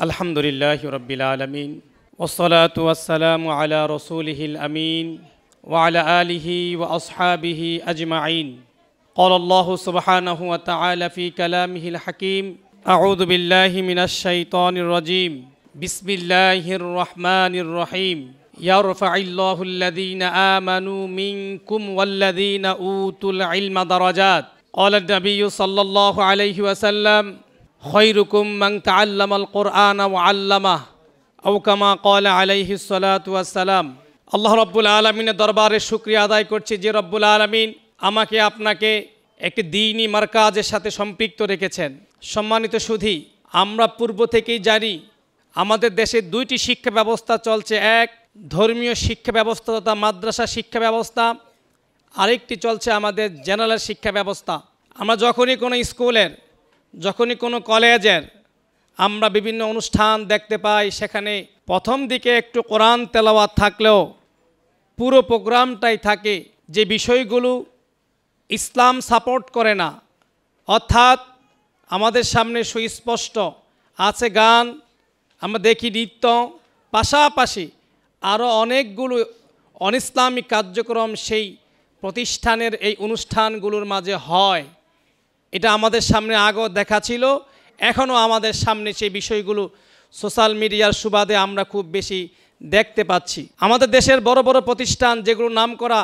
আলহামদুলিল্লাহি রাব্বিল আলামিন ওয়াসসালাতু ওয়াসসালামু আলা রাসূলিহিল আমিন ওয়া আলা আলিহি ওয়া আসহাবিহি আজমাইন قال الله سبحانه وتعالى في كلامه الحكيم أعوذ بالله من الشيطان الرجيم بسم الله الرحمن الرحيم يرفع الله الذين آمنوا منكم والذين أوتوا العلم درجات قال النبي صلى الله عليه وسلم خيركم من تعلم القرآن وعلمه أو كما قال عليه الصلاة والسلام আল্লাহ রব্বুল আলামিনের দরবারে শুকরিয়া আদায় করছি যে রব্বুল আলামিন আমাকে আপনাকে একটি দ্বীনি মারকাজের সাথে সম্পৃক্ত রেখেছেন। সম্মানিত সুধী, আমরা পূর্ব থেকেই জানি আমাদের দেশে দুইটি শিক্ষা ব্যবস্থা চলছে। এক, ধর্মীয় শিক্ষা ব্যবস্থা তথা মাদ্রাসা শিক্ষা ব্যবস্থা, আরেকটি চলছে আমাদের জেনারেল শিক্ষা ব্যবস্থা। আমরা যখনই কোনো স্কুলের, যখনই কোনো কলেজের আমরা বিভিন্ন অনুষ্ঠান দেখতে পাই, সেখানে প্রথম দিকে একটু কোরআন তেলাওয়াত থাকলেও পুরো প্রোগ্রামটাই থাকে যে বিষয়গুলো ইসলাম সাপোর্ট করে না, অর্থাৎ আমাদের সামনে সুস্পষ্ট আছে গান, আমরা দেখি নৃত্য, পাশাপাশি আরও অনেকগুলো অনিসলামিক কার্যক্রম সেই প্রতিষ্ঠানের এই অনুষ্ঠানগুলোর মাঝে হয়। এটা আমাদের সামনে আগেও দেখা ছিল, এখনও আমাদের সামনে সেই বিষয়গুলো সোশ্যাল মিডিয়ার সুবাদে আমরা খুব বেশি দেখতে পাচ্ছি। আমাদের দেশের বড় বড় প্রতিষ্ঠান, যেগুলো নামকরা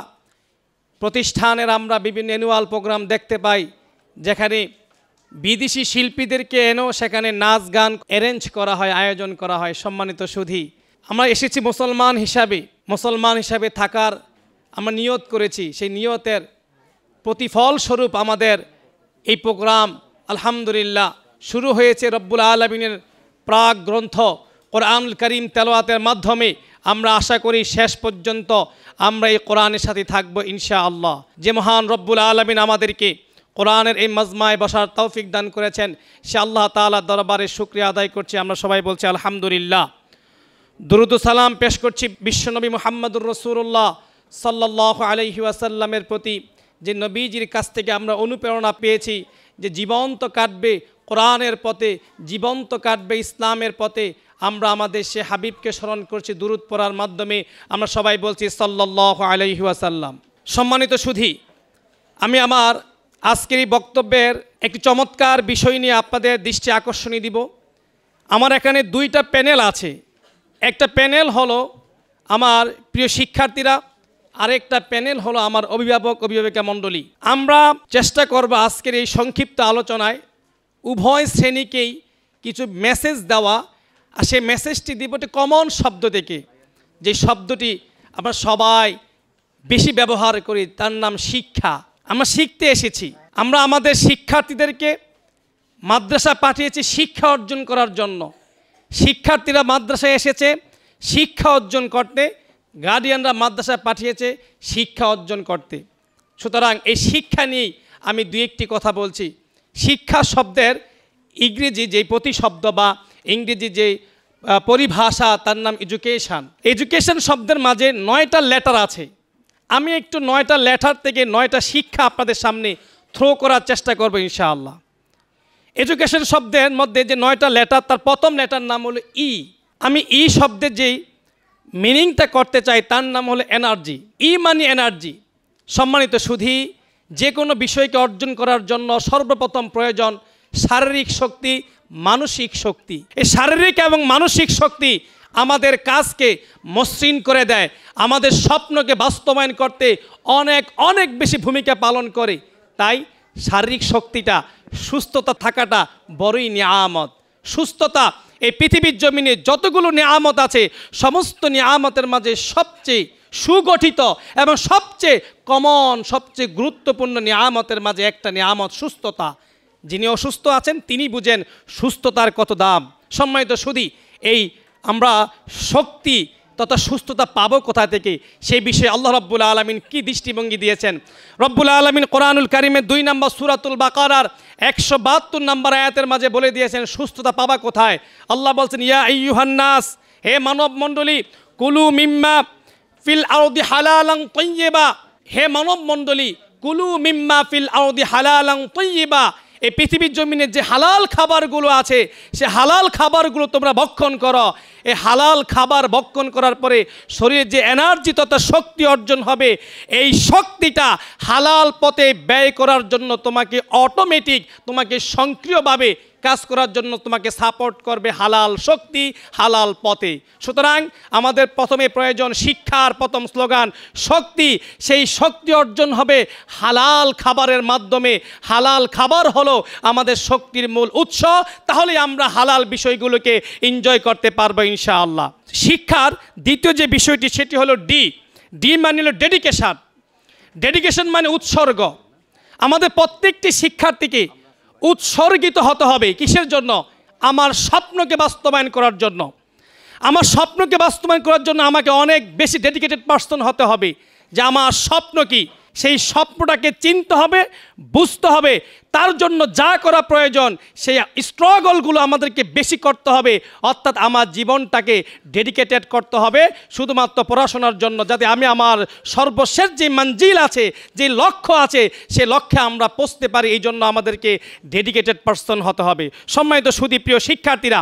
প্রতিষ্ঠানের আমরা বিভিন্ন অ্যানুয়াল প্রোগ্রাম দেখতে পাই, যেখানে বিদেশি শিল্পীদেরকে এনেও সেখানে নাচ গান অ্যারেঞ্জ করা হয়, আয়োজন করা হয়। সম্মানিত সুধী, আমরা এসেছি মুসলমান হিসাবে থাকার আমরা নিয়ত করেছি, সেই নিয়তের প্রতিফল স্বরূপ আমাদের এই প্রোগ্রাম আলহামদুলিল্লাহ শুরু হয়েছে রব্বুল আলামিনের প্রাক গ্রন্থ কোরআনুল কারীম তেলাওয়াতের মাধ্যমে। আমরা আশা করি শেষ পর্যন্ত আমরা এই কোরআনের সাথে থাকবো ইনশাআল্লাহ। যে মহান রব্বুল আলামিন আমাদেরকে কোরআনের এই মাজমায় বসার তৌফিক দান করেছেন, সে আল্লাহ তাআলার দরবারে শুকরিয়া আদায় করছি। আমরা সবাই বলছি আলহামদুলিল্লাহ। দুরুদ ও সালাম পেশ করছি বিশ্বনবী মুহাম্মদুর রাসূলুল্লাহ সাল্লাল্লাহু আলাইহি ওয়াসাল্লামের প্রতি, যে নবীজির কাছ থেকে আমরা অনুপ্রেরণা পেয়েছি যে জীবন্ত কাটবে কোরআনের পথে, জীবন্ত কাটবে ইসলামের পথে। আমরা আমাদের সে হাবিবকে স্মরণ করছি দুরুদ পড়ার মাধ্যমে। আমরা সবাই বলছি সাল্লাল্লাহু আলাইহি ওয়াসাল্লাম। সম্মানিত সুধী, আমি আমার আজকের এই বক্তব্যের একটি চমৎকার বিষয় নিয়ে আপনাদের দৃষ্টি আকর্ষণী দিব। আমার এখানে দুইটা প্যানেল আছে। একটা প্যানেল হলো আমার প্রিয় শিক্ষার্থীরা, আরেকটা প্যানেল হলো আমার অভিভাবিকা মণ্ডলী। আমরা চেষ্টা করব আজকের এই সংক্ষিপ্ত আলোচনায় উভয় শ্রেণীকেই কিছু মেসেজ দেওয়া, আর সেই মেসেজটি দিব একটি কমন শব্দ থেকে, যে শব্দটি আমরা সবাই বেশি ব্যবহার করি, তার নাম শিক্ষা। আমরা শিখতে এসেছি। আমরা আমাদের শিক্ষার্থীদেরকে মাদ্রাসা পাঠিয়েছি শিক্ষা অর্জন করার জন্য। শিক্ষার্থীরা মাদ্রাসায় এসেছে শিক্ষা অর্জন করতে, গার্ডিয়ানরা মাদ্রাসায় পাঠিয়েছে শিক্ষা অর্জন করতে। সুতরাং এই শিক্ষা নিয়েই আমি দুই একটি কথা বলছি। শিক্ষা শব্দের ইংরেজি যে প্রতিশব্দ বা ইংরেজি যে পরিভাষা, তার নাম এডুকেশান। এডুকেশান শব্দের মাঝে 9টা লেটার আছে। আমি একটু 9টা লেটার থেকে 9টা শিক্ষা আপনাদের সামনে থ্রো করার চেষ্টা করব ইনশাআল্লাহ। এডুকেশন শব্দের মধ্যে যে 9টা লেটার, তার প্রথম লেটার নাম হলো ই। আমি ই শব্দের যেই মিনিংটা করতে চাই তার নাম হলো এনার্জি। ই মানে এনার্জি। সম্মানিত সুধী, যে কোনো বিষয়কে অর্জন করার জন্য সর্বপ্রথম প্রয়োজন শারীরিক শক্তি, মানসিক শক্তি। এই শারীরিক এবং মানসিক শক্তি আমাদের কাজকে মসৃণ করে দেয়, আমাদের স্বপ্নকে বাস্তবায়ন করতে অনেক অনেক বেশি ভূমিকা পালন করে। তাই শারীরিক শক্তিটা, সুস্থতা থাকাটা বড়ই নিয়ামত। সুস্থতা এই পৃথিবীর জমিনে যতগুলো নিয়ামত আছে, সমস্ত নিয়ামতের মাঝে সবচেয়ে সুগঠিত এবং সবচেয়ে কমন, সবচেয়ে গুরুত্বপূর্ণ নিয়ামতের মাঝে একটা নিয়ামত সুস্থতা। যিনি অসুস্থ আছেন তিনি বুঝেন সুস্থতার কত দাম। সম্মানিত সুধী, এই আমরা শক্তি তথা সুস্থতা পাবো কোথা থেকে, সেই বিষয়ে আল্লাহ রব্বুল আলামিন কি দৃষ্টিভঙ্গি দিয়েছেন। রব্বুল আলামিন কোরআনুল কারীমের 2 নম্বর সূরাতুল বাকারার 172 নম্বর আয়াতের মাঝে বলে দিয়েছেন সুস্থতা পাবা কোথায়। আল্লাহ বলছেন, ইয়া আইয়ুহান নাস, হে মানব মণ্ডলী, কুলু মিম্মা ফিল আরদি হালালান তাইয়্যিবা, হে মানব মণ্ডলী, কুলু মিম্মা ফিল আরদি হালালান তাইয়্যিবা, এই পৃথিবীর জমিনে যে হালাল খাবারগুলো আছে সে হালাল খাবারগুলো তোমরা ভক্ষণ করো। এই হালাল খাবার ভক্ষণ করার পরে শরীরে যে এনার্জি তথা শক্তি অর্জন হবে, এই শক্তিটা হালাল পথে ব্যয় করার জন্য তোমাকে অটোমেটিক, তোমাকে সক্রিয়ভাবে কাজ করার জন্য তোমাকে সাপোর্ট করবে হালাল শক্তি, হালাল পথে। সুতরাং আমাদের প্রথমে প্রয়োজন শিক্ষার প্রথম স্লোগান শক্তি। সেই শক্তি অর্জন হবে হালাল খাবারের মাধ্যমে। হালাল খাবার হলো আমাদের শক্তির মূল উৎস। তাহলে আমরা হালাল বিষয়গুলোকে এনজয় করতে পারবো ইনশাআল্লাহ। শিক্ষার দ্বিতীয় যে বিষয়টি সেটি হলো ডি মানে হলো ডেডিকেশন। ডেডিকেশন মানে উৎসর্গ। আমাদের প্রত্যেকটি শিক্ষার্থীকে উৎসর্গিত হতে হবে। কিসের জন্য? আমার স্বপ্নকে বাস্তবায়ন করার জন্য। আমার স্বপ্নকে বাস্তবায়ন করার জন্য আমাকে অনেক বেশি ডেডিকেটেড পার্সন হতে হবে। যে আমার স্বপ্ন কি, সেই স্বপ্নটাকে চিনতে হবে, বুঝতে হবে। তার জন্য যা করা প্রয়োজন সেই স্ট্রাগলগুলো আমাদেরকে বেশি করতে হবে। অর্থাৎ আমার জীবনটাকে ডেডিকেটেড করতে হবে শুধুমাত্র পড়াশোনার জন্য, যাতে আমি আমার সর্বশেষ যে মঞ্জিল আছে, যে লক্ষ্য আছে, সে লক্ষ্যে আমরা পৌঁছতে পারি। এই জন্য আমাদেরকে ডেডিকেটেড পার্সন হতে হবে। সম্মানিত সুধী প্রিয় শিক্ষার্থীরা,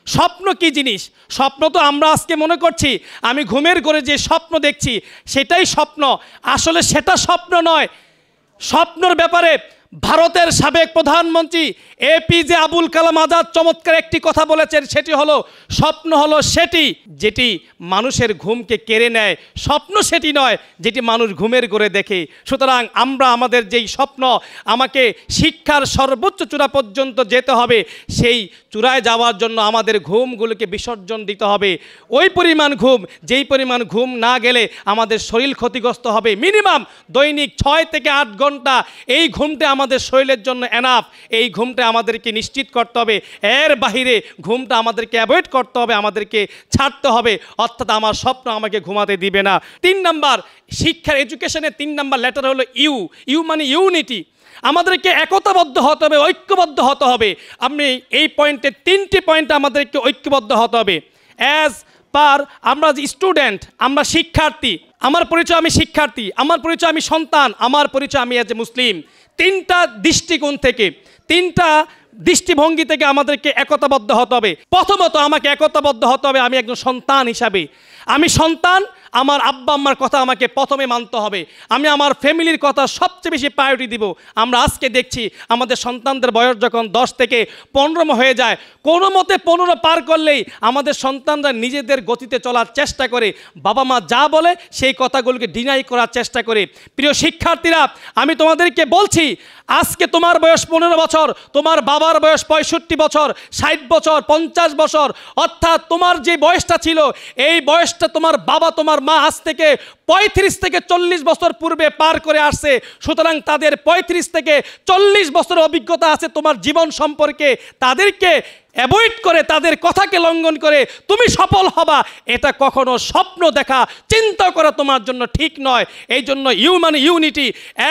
স্বপ্ন কি জিনিস? স্বপ্ন তো আমরা আজকে মনে করছি আমি ঘুমের ঘরে যে স্বপ্ন দেখছি সেটাই স্বপ্ন। আসলে সেটা স্বপ্ন নয়। স্বপ্নর ব্যাপারে ভারতের সাবেক প্রধানমন্ত্রী এপিজে আবুল কালাম আজাদ চমৎকার একটি কথা বলেছেন, সেটি হলো স্বপ্ন হলো সেটি যেটি মানুষের ঘুমকে কেড়ে নেয়। স্বপ্ন সেটি নয় যেটি মানুষ ঘুমের ঘরে দেখে। সুতরাং আমরা আমাদের যেই স্বপ্ন, আমাকে শিক্ষার সর্বোচ্চ চূড়া পর্যন্ত যেতে হবে, সেই চূড়ায় যাওয়ার জন্য আমাদের ঘুমগুলোকে বিসর্জন দিতে হবে। ওই পরিমাণ ঘুম, যেই পরিমাণ ঘুম না গেলে আমাদের শরীর ক্ষতিগ্রস্ত হবে। মিনিমাম দৈনিক 6 থেকে 8 ঘন্টা এই ঘুমটা আমাদের শরীরের জন্য এনাফ। এই ঘুমটা আমাদেরকে নিশ্চিত করতে হবে। এর বাহিরে ঘুমটা আমাদেরকে অ্যাভয়েড করতে হবে, আমাদেরকে ছাড়তে হবে। অর্থাৎ আমার স্বপ্ন আমাকে ঘুমাতে দিবে না। 3 নাম্বার, শিক্ষার এডুকেশনের 3 নাম্বার লেটার হলো ইউ মানে ইউনিটি। আমাদেরকে একতাবদ্ধ হতে হবে, ঐক্যবদ্ধ হতে হবে। আমি এই পয়েন্টে 3টি পয়েন্টে আমাদেরকে ঐক্যবদ্ধ হতে হবে। অ্যাজ পার আমরা যে স্টুডেন্ট, আমরা শিক্ষার্থী, আমার পরিচয় আমি শিক্ষার্থী, আমার পরিচয় আমি সন্তান, আমার পরিচয় আমি এজ এ মুসলিম। 3টা দৃষ্টিকোণ থেকে, 3টা দৃষ্টিভঙ্গি থেকে আমাদেরকে একতাবদ্ধ হতে হবে। প্রথমত আমাকে একতাবদ্ধ হতে হবে আমি একজন সন্তান হিসাবে। আমি সন্তান, আমার আব্বা আম্মার কথা আমাকে প্রথমে মানতে হবে। আমি আমার ফ্যামিলির কথা সবচেয়ে বেশি প্রায়োরিটি দিব। আমরা আজকে দেখছি আমাদের সন্তানদের বয়স যখন 10 থেকে 15 হয়ে যায়, কোনো মতে 15 পার করলেই আমাদের সন্তানরা নিজেদের গতিতে চলার চেষ্টা করে। বাবা মা যা বলে সেই কথাগুলোকে ডিনাই করার চেষ্টা করে। প্রিয় শিক্ষার্থীরা, আমি তোমাদেরকে বলছি, আজকে তোমার বয়স 15 বছর, তোমার বাবার বয়স 65 বছর, 60 বছর, 50 বছর। অর্থাৎ তোমার যে বয়সটা ছিল, এই বয়সটা তোমার বাবা, তোমার মা আজ থেকে 35 থেকে 40 বছর পূর্বে পার করে আসছে। সুতরাং তাদের 35 থেকে 40 বছরের অভিজ্ঞতা আছে তোমার জীবন সম্পর্কে। তাদেরকে অ্যাভয়েড করে, তাদের কথাকে লঙ্ঘন করে তুমি সফল হবা, এটা কখনো স্বপ্ন দেখা, চিন্তা করা তোমার জন্য ঠিক নয়। এই জন্য মানে ইউনিটি।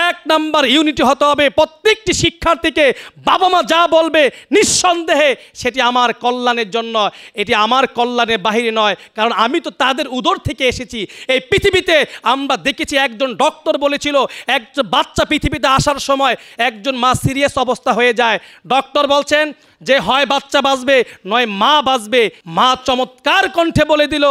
1 নাম্বার ইউনিটি হতে হবে প্রত্যেকটি শিক্ষার্থীকে। বাবা মা যা বলবে নিঃসন্দেহে সেটি আমার কল্যাণের জন্য, এটি আমার কল্যাণের বাহিরে নয়। কারণ আমি তো তাদের উদর থেকে এসেছি। এই পৃথিবীতে আমরা দেখেছি, একজন ডক্টর বলেছিল, একজন বাচ্চা পৃথিবীতে আসার সময় একজন মা সিরিয়াস অবস্থা হয়ে যায়। ডক্টর বলছেন যে হয় বাচ্চা বাঁচবে নয় মা বাঁচবে। মা চমৎকার কণ্ঠে বলে দিল,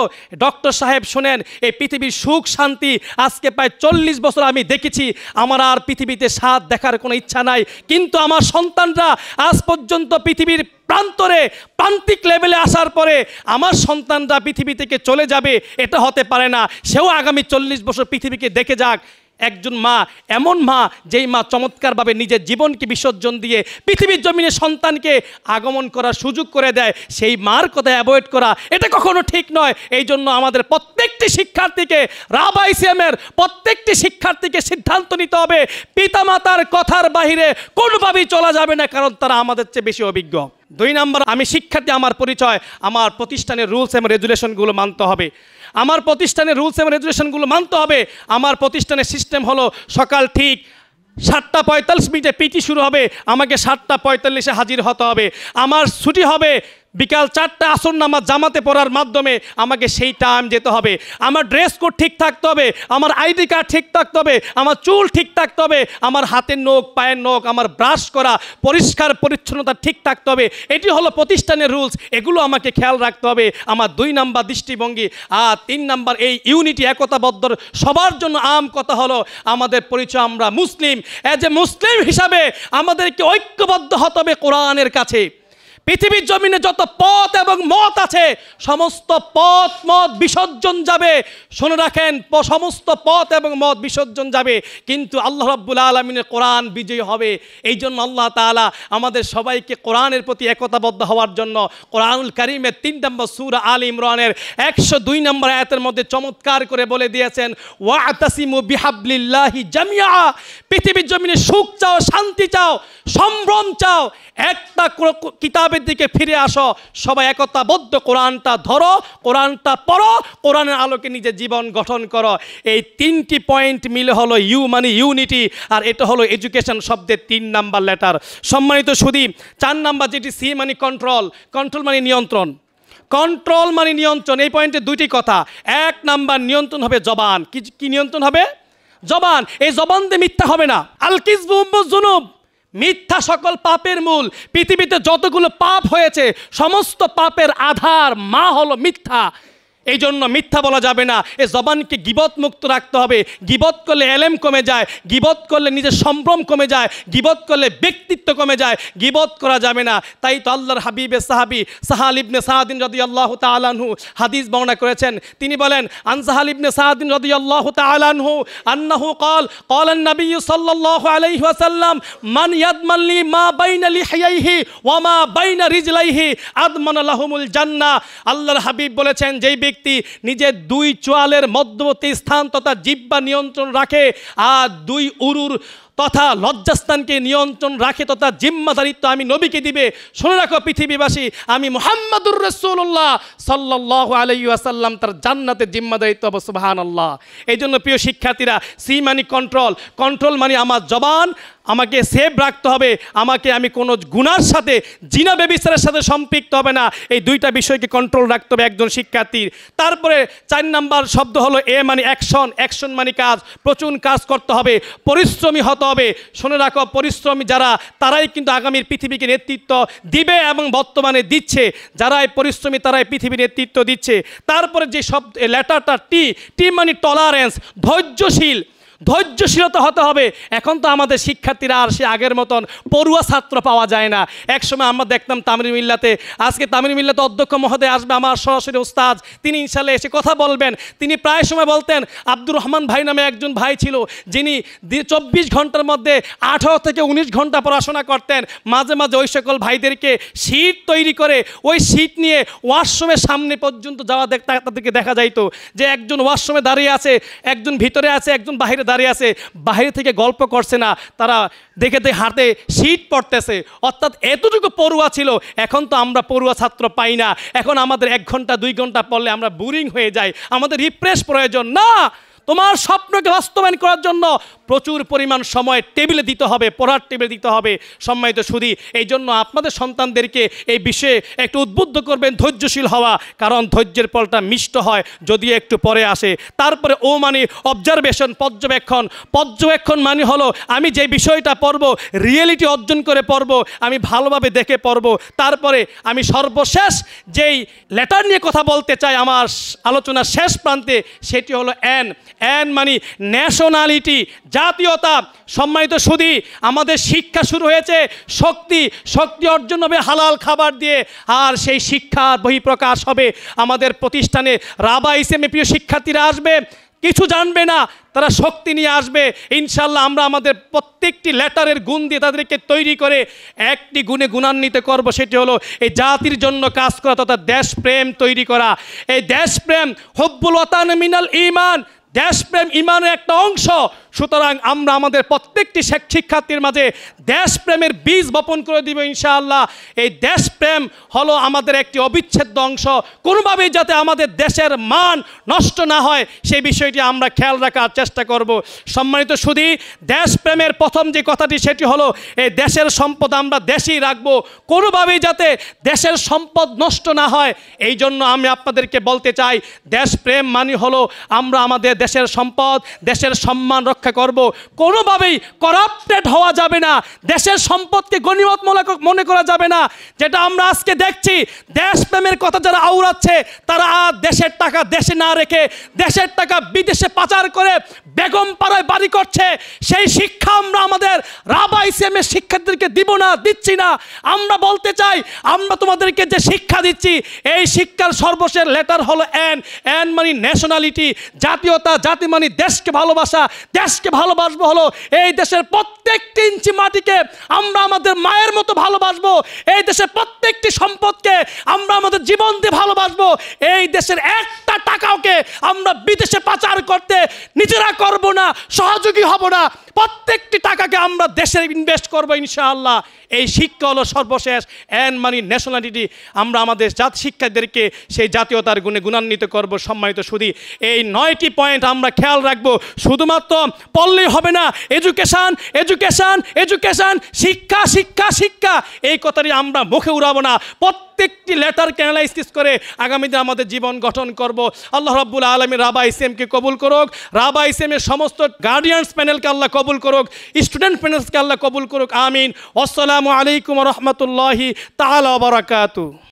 ডক্টর সাহেব শোনেন, এই পৃথিবীর সুখ শান্তি আজকে প্রায় 40 বছর আমি দেখেছি, আমার আর পৃথিবীতে স্বাদ দেখার কোনো ইচ্ছা নাই। কিন্তু আমার সন্তানরা আজ পর্যন্ত পৃথিবীর প্রান্তিক লেভেলে আসার পরে আমার সন্তানরা পৃথিবী থেকে চলে যাবে, এটা হতে পারে না। সেও আগামী 40 বছর পৃথিবীকে দেখে যাক। একজন মা, এমন মা যেই মা চমৎকারভাবে নিজের জীবনকে বিসর্জন দিয়ে পৃথিবীর জমিনে সন্তানকে আগমন করার সুযোগ করে দেয়, সেই মার কথা অ্যাভয়েড করা এটা কখনো ঠিক নয়। এই জন্য আমাদের প্রত্যেকটি শিক্ষার্থীকে, রাবা ইসলামের প্রত্যেকটি শিক্ষার্থীকে সিদ্ধান্ত নিতে হবে, পিতামাতার কথার বাহিরে কোনোভাবেই চলা যাবে না, কারণ তারা আমাদের চেয়ে বেশি অভিজ্ঞ। 2 নাম্বার, আমি শিক্ষার্থী, আমার পরিচয়, আমার প্রতিষ্ঠানের রুলস এবং রেগুলেশনগুলো মানতে হবে। আমার প্রতিষ্ঠানের রুলস এবং রেগুলেশনগুলো মানতে হবে। আমার প্রতিষ্ঠানের সিস্টেম হলো সকাল ঠিক 7:45 পিটি শুরু হবে, আমাকে 7:45 হাজির হতে হবে। আমার ছুটি হবে বিকাল 4টা আসর নামাজ জামাতে পড়ার মাধ্যমে আমাকে সেই টাইম যেতে হবে। আমার ড্রেস কোড ঠিক থাকতে হবে, আমার আইডি কার্ড ঠিক থাকতে হবে, আমার চুল ঠিক থাকতে হবে, আমার হাতের নখ পায়ের নখ আমার ব্রাশ করা পরিষ্কার পরিচ্ছন্নতা ঠিক থাকতে হবে। এটি হলো প্রতিষ্ঠানের রুলস, এগুলো আমাকে খেয়াল রাখতে হবে। আমার 2 নাম্বার দৃষ্টিভঙ্গি। আর 3 নাম্বার এই ইউনিটি একতাবদ্ধ সবার জন্য আম কথা হলো আমাদের পরিচয়, আমরা মুসলিম। এজ এ মুসলিম হিসাবে আমাদেরকে ঐক্যবদ্ধ হতে হবে কোরআনের কাছে। পৃথিবীর জমিনে যত পথ এবং মত আছে সমস্ত পথ মত বিসর্জন যাবে। শুনে রাখেন, সমস্ত পথ এবং মত বিসর্জন যাবে, কিন্তু আল্লাহ রাব্বুল আলামিনের কোরআন বিজয়ী হবে। এই জন্য আল্লাহ তাআলা আমাদের সবাইকে কোরআনের প্রতি একতাবদ্ধ হওয়ার জন্য কোরআনুল কারীমের 3 নম্বর সূরা আল ইমরানের 102 নম্বর আয়াতের মধ্যে চমৎকার করে বলে দিয়েছেন, ওয়াতাসিমু বিহাবলিল্লাহি জামিআ। পৃথিবীর জমিনে সুখ চাও, শান্তি চাও, সম্ভ্রম চাও, একটা কিতাবের দিকে ফিরে আসো, সবাই একতাবদ্ধ কোরআনটা ধরো, কোরআনটা পড়ো, কোরআনের আলোকে নিজের জীবন গঠন করো। এই 3টি পয়েন্ট মিলে হলো ইউ মানে ইউনিটি, আর এটা হলো এডুকেশন শব্দের 3 নাম্বার লেটার। সম্মানিত সুধী, 4 নাম্বার যেটি সি মানে কন্ট্রোল, কন্ট্রোল মানে নিয়ন্ত্রণ, কন্ট্রোল মানে নিয়ন্ত্রণ। এই পয়েন্টে 2টি কথা। 1 নাম্বার নিয়ন্ত্রণ হবে জবান। কি নিয়ন্ত্রণ হবে? জবান। এই জবান দিয়ে মিথ্যা হবে না। আল কিযবু উম্মুজ যুনুব, মিথ্যা সকল পাপের মূল। পৃথিবীতে যতগুলো পাপ হয়েছে সমস্ত পাপের আধার মা হলো মিথ্যা। এই জন্য মিথ্যা বলা যাবে না। এই জবানকে গীবত মুক্ত রাখতে হবে। গীবত করলে এলেম কমে যায়, গীবত করলে নিজের সম্ভ্রম কমে যায়, গীবত করলে ব্যক্তিত্ব কমে যায়, গীবত করা যাবে না। তাই তো আল্লাহর হাবিবের সাহাবী সাহাল ইবনে সাদিন রাদিয়াল্লাহু তাআলা আনহু হাদিস বর্ণনা করেছেন। তিনি বলেন, আন সাহাল ইবনে সাদিন রাদিয়াল্লাহু তাআলা আনহু আন্নাহু ক্বালা নবী সাল্লাল্লাহু আলাইহি ওয়াসাল্লাম, মান ইয়াদমান লি মা বাইনা লিহিয়াইহি ওয়া মা বাইনা রিজলাইহি আদমানা লাহুমুল জান্নাহ। আল্লাহর হাবিব বলেছেন, যেই ব্যক্তি নিজের 2 চোয়ালের মধ্যবর্তী স্থান তথা জিহ্বা নিয়ন্ত্রণ রাখে, আর 2 উরুর তথা লজ্জাস্থানকে নিয়ন্ত্রণ রাখে তথা জিম্মাদারিত্ব আমি নবীকে দিবে। শুনে রাখো পৃথিবীবাসী, আমি মুহাম্মাদুর রাসূলুল্লাহ সাল্লাল্লাহু আলাইহি ওয়াসাল্লাম তার জান্নাতের জিম্মাদারিত্ব হবে। সুবহানাল্লাহ। এই জন্য প্রিয় শিক্ষার্থীরা, সি মানে কন্ট্রোল, কন্ট্রোল মানে আমার জবান আমাকে সেভ রাখতে হবে, আমি কোনো গুনার সাথে জিনা ব্যভিচারের সাথে সম্পৃক্ত হবে না। এই 2টা বিষয়কে কন্ট্রোল রাখতে হবে একজন শিক্ষার্থীর। তারপরে 4 নাম্বার শব্দ হলো এ মানে অ্যাকশন, অ্যাকশন মানে কাজ। প্রচুর কাজ করতে হবে, পরিশ্রমী হতে হবে। শুনে রাখো, পরিশ্রমী যারা তারাই কিন্তু আগামীর পৃথিবীকে নেতৃত্ব দিবে এবং বর্তমানে দিচ্ছে। যারাই পরিশ্রমী তারাই পৃথিবীর নেতৃত্ব দিচ্ছে। তারপরে যে শব্দ লেটারটা টি মানে টলারেন্স, ধৈর্যশীল। ধৈর্যশীলতা হতে হবে। এখন তো আমাদের শিক্ষার্থীরা আর সে আগের মতন পড়ুয়া ছাত্র পাওয়া যায় না। একসময় আমরা দেখতাম তামিরি মিল্লাতে, আজকে তামিরি মিল্লাতে অধ্যক্ষ মহোদয় আসবে, আমার সরাসরি উস্তাদ, তিনি ইনশাল্লাহ এসে কথা বলবেন। তিনি প্রায় সময় বলতেন, আব্দুর রহমান ভাই নামে একজন ভাই ছিল, যিনি 24 ঘন্টার মধ্যে 18 থেকে 19 ঘন্টা পড়াশোনা করতেন। মাঝে মাঝে ওই সকল ভাইদেরকে শীট তৈরি করে ওই শীট নিয়ে ওয়াশরুমের সামনে পর্যন্ত যাওয়া তাদেরকে দেখা যাইতো, যে একজন ওয়াশরুমে দাঁড়িয়ে আছে, একজন ভিতরে আছে, একজন বাহিরে দাঁড়িয়ে আছে, বাইরে থেকে গল্প করছে না, তারা দেখে হাতে শীট পড়তেছে। অর্থাৎ এতটুকু পড়ুয়া ছিল। এখন তো আমরা পড়ুয়া ছাত্র পাই না। এখন আমাদের 1 ঘন্টা 2 ঘন্টা পড়লে আমরা বোরিং হয়ে যাই, আমাদের রিফ্রেশ প্রয়োজন। না, তোমার স্বপ্নকে বাস্তবায়ন করার জন্য প্রচুর পরিমাণ সময় টেবিলে দিতে হবে, পড়ার টেবিলে দিতে হবে। সম্মানিত সুধী, এই জন্য আপনাদের সন্তানদেরকে এই বিষয়ে একটু উদ্বুদ্ধ করবেন ধৈর্যশীল হওয়া, কারণ ধৈর্যের ফলটা মিষ্ট হয় যদিও একটু পরে আসে। তারপরে ও মানে অবজারভেশন, পর্যবেক্ষণ। পর্যবেক্ষণ মানে হলো আমি যে বিষয়টা পড়ব রিয়েলিটি অর্জন করে পড়ব, আমি ভালোভাবে দেখে পড়ব। তারপরে আমি সর্বশেষ যেই লেটার নিয়ে কথা বলতে চাই আমার আলোচনার শেষ প্রান্তে, সেটি হলো এন মানে ন্যাশনালিটি, জাতীয়তা। সম্মানিত সুধী, আমাদের শিক্ষা শুরু হয়েছে শক্তি অর্জন হবে হালাল খাবার দিয়ে, আর সেই শিক্ষার বহিঃপ্রকাশ হবে আমাদের প্রতিষ্ঠানে। রাবা ইসেমে প্রিয় শিক্ষার্থীরা আসবে, কিছু জানবে না, তারা শক্তি নিয়ে আসবে। ইনশাল্লাহ আমরা আমাদের প্রত্যেকটি লেটারের গুণ দিয়ে তাদেরকে তৈরি করে একটি গুণে গুণান্বিত করব, সেটি হলো এই জাতির জন্য কাজ করা তথা দেশপ্রেম তৈরি করা। এই দেশপ্রেম হুব্বুল ওয়াতান মিনাল ঈমান, দেশপ্রেম ঈমানের একটা অংশ। সুতরাং আমরা আমাদের প্রত্যেকটি শিক্ষার্থীর মাঝে দেশপ্রেমের বীজ বপন করে দিব ইনশাআল্লাহ। এই দেশপ্রেম হলো আমাদের একটি অবিচ্ছেদ্য অংশ, কোনোভাবেই যাতে আমাদের দেশের মান নষ্ট না হয় সেই বিষয়টি আমরা খেয়াল রাখার চেষ্টা করব। সম্মানিত সুধী, দেশপ্রেমের প্রথম যে কথাটি সেটি হলো এই দেশের সম্পদ আমরা দেশেই রাখবো, কোনোভাবেই যাতে দেশের সম্পদ নষ্ট না হয়। এই জন্য আমি আপনাদেরকে বলতে চাই, দেশপ্রেম মানে হলো আমরা আমাদের দেশের সম্পদ, দেশের সম্মান রক্ষা করব, কোনোভাবেই করাপ্টেড হওয়া যাবে না, দেশের সম্পদকে গনিমত মনে করা যাবে না। যেটা আমরা আজকে দেখছি, দেশপ্রেমের কথা যারা আওড়াচ্ছে তারা দেশের টাকা দেশে না রেখে দেশের টাকা বিদেশে পাচার করে বেগম পাড়ায় বাড়ি করছে। সেই শিক্ষা আমরা আমাদের রাবা ইসলামের শিক্ষার্থীদেরকে দিব না, দিচ্ছি না। আমরা বলতে চাই, আমরা তোমাদেরকে যে শিক্ষা দিচ্ছি এই শিক্ষার সর্বশেষ লেটার হলো এন। এন মানে ন্যাশনালিটি, জাতীয়তা। জাতি মানে দেশকে ভালোবাসা। দেশকে ভালোবাসবো হলো এই দেশের প্রত্যেকটি ইঞ্চি মাটিকে আমরা আমাদের মায়ের মতো ভালোবাসবো। এই দেশের প্রত্যেকটি সম্পদকে আমরা আমাদের জীবন দিয়ে ভালোবাসবো। এই দেশের একটা টাকাকে আমরা বিদেশে পাচার করতে নিজেরা করব না, সহযোগী হব না। প্রত্যেকটি টাকাকে আমরা দেশে ইনভেস্ট করবো ইনশাআল্লাহ। এই শিক্ষা হলো সর্বশেষ এন মানে ন্যাশনালিটি। আমরা আমাদের শিক্ষার্থীদেরকে সেই জাতীয়তার গুণে গুণান্বিত করব। সম্মানিত সুধী, এই 9টি পয়েন্ট আমরা খেয়াল রাখবো। শুধুমাত্র পড়লেই হবে না, এডুকেশান এডুকেশান এডুকেশান, শিক্ষা শিক্ষা শিক্ষা, এই কথাটি আমরা মুখে উড়াবো না। প্রত্যেকটি লেটারকে অ্যানালাইসিস করে আগামীতে আমাদের জীবন গঠন করব। আল্লাহ রাব্বুল আলামিন রাবা ইসলামকে কবুল করুক, রাবা ইসলামের সমস্ত গার্ডিয়ানস প্যানেলকে আল্লাহ কবুল করুক, স্টুডেন্ট প্যানেলসকে আল্লাহ কবুল করুক। আমিন। আসসালামু আলাইকুম ওয়া রাহমাতুল্লাহি তাআলা ওয়া বারাকাতুহু।